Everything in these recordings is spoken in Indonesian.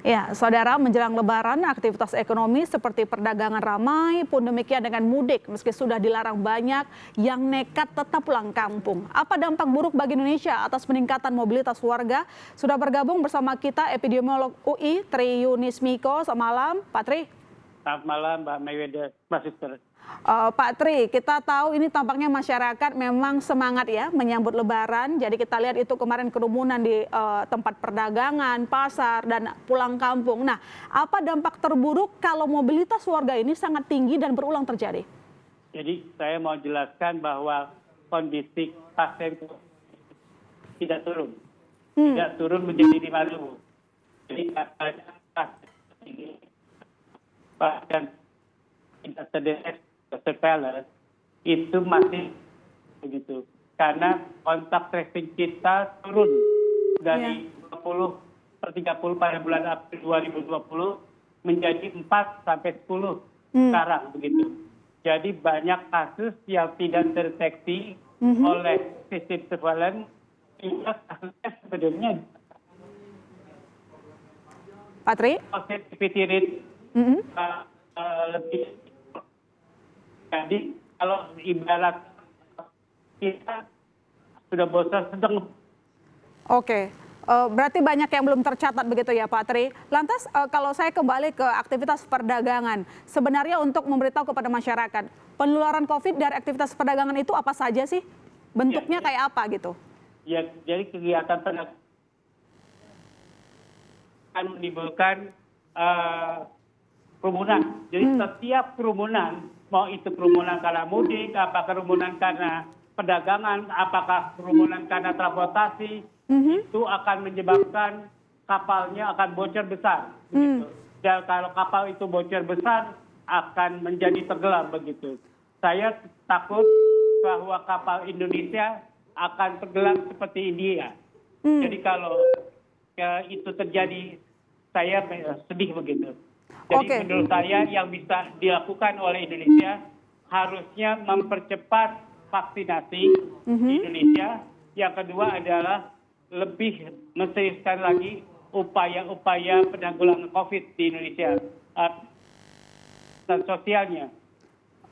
Ya, saudara, menjelang Lebaran, aktivitas ekonomi seperti perdagangan ramai, pun demikian dengan mudik, meski sudah dilarang banyak yang nekat tetap pulang kampung. Apa dampak buruk bagi Indonesia atas peningkatan mobilitas warga? Sudah bergabung bersama kita epidemiolog UI, Tri Yunis Miko. Selamat malam, Pak Tri. Selamat malam, Mbak Mayweda, Mas Sister. Pak Tri, kita tahu ini tampaknya masyarakat memang semangat ya menyambut Lebaran. Jadi kita lihat itu kemarin kerumunan di tempat perdagangan, pasar, dan pulang kampung. Nah, apa dampak terburuk kalau mobilitas warga ini sangat tinggi dan berulang terjadi? Jadi saya mau jelaskan bahwa kondisi pasien tidak turun. Tidak turun menjadi 5.000. Jadi pasien ini bahkan tidak terdeteksi surveillance itu masih begitu, karena kontak tracing kita turun dari 20/30 pada bulan April 2020 menjadi 4 sampai 10 sekarang begitu. Jadi banyak kasus yang tidak terdeteksi oleh sistem surveillance, sehingga kasusnya sebenarnya Pak Tri? positivity rate lebih. Jadi kalau ibarat kita sudah bosan sedang. Oke, berarti banyak yang belum tercatat begitu ya Pak Tri. Lantas kalau saya kembali ke aktivitas perdagangan, sebenarnya untuk memberitahu kepada masyarakat, penularan COVID dari aktivitas perdagangan itu apa saja sih? Bentuknya kayak apa gitu? Ya, jadi kegiatan perdagangan akan menimbulkan kerumunan. Jadi setiap kerumunan, mau itu kerumunan karena mudik, apakah kerumunan karena perdagangan, apakah kerumunan karena transportasi, itu akan menyebabkan kapalnya akan bocor besar. Begitu. Dan kalau kapal itu bocor besar, akan menjadi tenggelam begitu. Saya takut bahwa kapal Indonesia akan tenggelam seperti India. Jadi kalau itu terjadi, saya sedih begitu. Jadi menurut saya yang bisa dilakukan oleh Indonesia harusnya mempercepat vaksinasi di Indonesia. Yang kedua adalah lebih menseriuskan lagi upaya-upaya penanggulangan COVID di Indonesia dan sosialnya.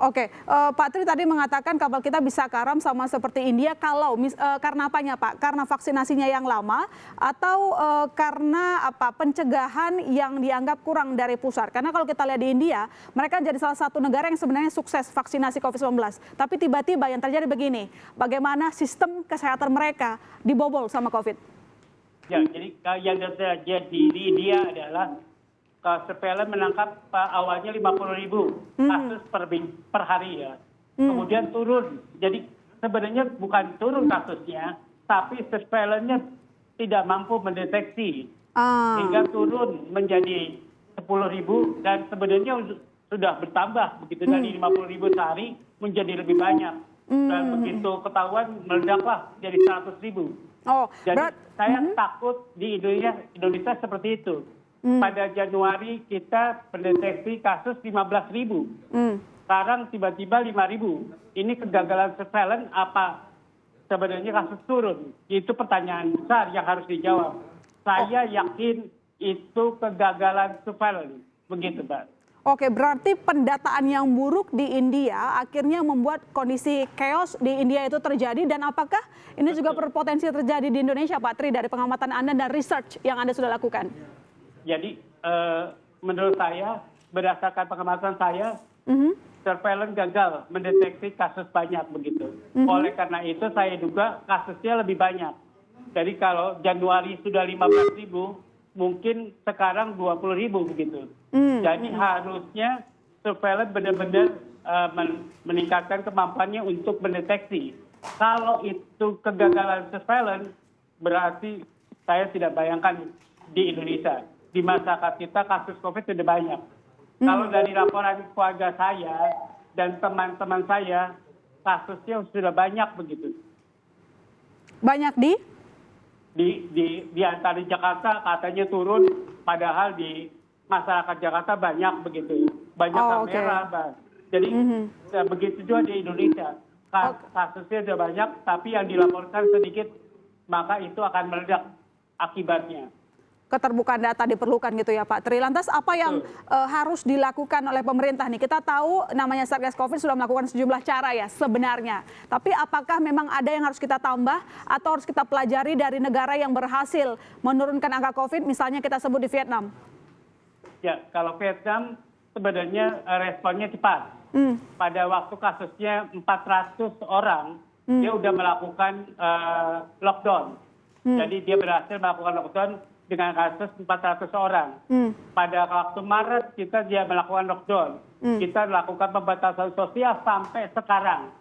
Oke, Pak Tri tadi mengatakan kapal kita bisa karam sama seperti India kalau karena apanya Pak? Karena vaksinasinya yang lama atau karena apa pencegahan yang dianggap kurang dari pusat? Karena kalau kita lihat di India, mereka jadi salah satu negara yang sebenarnya sukses vaksinasi COVID-19. Tapi tiba-tiba yang terjadi begini, bagaimana sistem kesehatan mereka dibobol sama COVID? Ya, jadi yang terjadi di India adalah surveillance menangkap awalnya 50.000 kasus per hari ya. Kemudian turun. Jadi sebenarnya bukan turun kasusnya, tapi surveillance-nya tidak mampu mendeteksi. Sehingga turun menjadi 10.000 dan sebenarnya sudah bertambah begitu dari 50.000 sehari menjadi lebih banyak. Dan begitu ketahuan meledaklah jadi 100.000. Jadi saya takut di Indonesia seperti itu. Pada Januari kita mendeteksi kasus 15.000. Sekarang tiba-tiba 5.000. Ini kegagalan surveillance apa sebenarnya kasus turun? Itu pertanyaan besar yang harus dijawab. Saya yakin itu kegagalan surveillance. Begitu, Mbak. Oke, berarti pendataan yang buruk di India akhirnya membuat kondisi chaos di India itu terjadi, dan apakah ini juga berpotensi terjadi di Indonesia, Pak Tri, dari pengamatan Anda dan research yang Anda sudah lakukan? Jadi menurut saya, berdasarkan pengamatan saya, surveillance gagal mendeteksi kasus banyak begitu. Oleh karena itu saya duga kasusnya lebih banyak. Jadi kalau Januari sudah 15.000, mungkin sekarang 20.000 begitu. Jadi harusnya surveillance benar-benar meningkatkan kemampuannya untuk mendeteksi. Kalau itu kegagalan surveillance, berarti saya tidak bayangkan di Indonesia. Di masyarakat kita kasus COVID sudah banyak. Kalau dari laporan keluarga saya dan teman-teman saya, kasusnya sudah banyak begitu. Banyak di antara Jakarta katanya turun, padahal di masyarakat Jakarta banyak begitu. Banyak kamera. Jadi begitu juga di Indonesia. Kasusnya sudah banyak, tapi yang dilaporkan sedikit, maka itu akan meledak akibatnya. keterbukaan data diperlukan gitu ya Pak Tri. Lantas apa yang harus dilakukan oleh pemerintah nih? Kita tahu namanya Satgas Covid sudah melakukan sejumlah cara ya sebenarnya. Tapi apakah memang ada yang harus kita tambah atau harus kita pelajari dari negara yang berhasil menurunkan angka Covid, misalnya kita sebut di Vietnam? Ya, kalau Vietnam sebenarnya responnya cepat. Pada waktu kasusnya 400 orang, dia sudah melakukan lockdown. Jadi dia berhasil melakukan lockdown dengan kasus 400 orang. Pada waktu Maret dia melakukan lockdown. Kita lakukan pembatasan sosial sampai sekarang.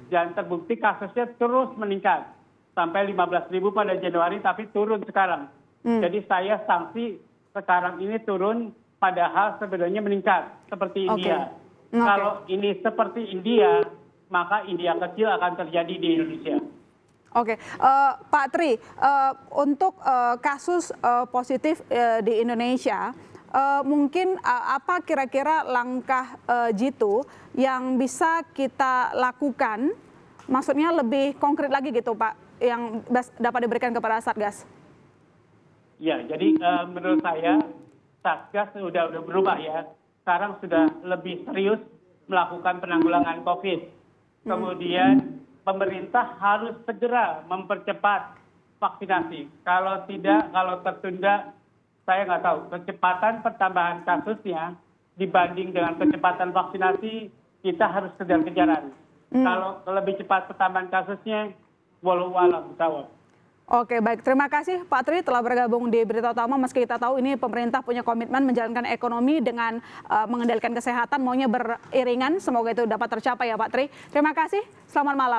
Dan terbukti kasusnya terus meningkat. Sampai 15.000 pada Januari tapi turun sekarang. Jadi saya sanksi sekarang ini turun padahal sebenarnya meningkat seperti India. Kalau ini seperti India, maka India kecil akan terjadi di Indonesia. Oke, Pak Tri, untuk kasus positif di Indonesia, mungkin apa kira-kira langkah jitu yang bisa kita lakukan, maksudnya lebih konkret lagi gitu Pak, yang dapat diberikan kepada Satgas? Ya, jadi menurut saya Satgas sudah berubah ya. Sekarang sudah lebih serius melakukan penanggulangan COVID. Kemudian pemerintah harus segera mempercepat vaksinasi. Kalau tidak, kalau tertunda, saya nggak tahu. Kecepatan pertambahan kasusnya dibanding dengan kecepatan vaksinasi, kita harus kejar-kejaran. Kalau lebih cepat pertambahan kasusnya, walau alam, tawar. Oke, baik. Terima kasih Pak Tri telah bergabung di Berita Utama. Meski kita tahu ini pemerintah punya komitmen menjalankan ekonomi dengan mengendalikan kesehatan, maunya beriringan. Semoga itu dapat tercapai ya Pak Tri. Terima kasih, selamat malam.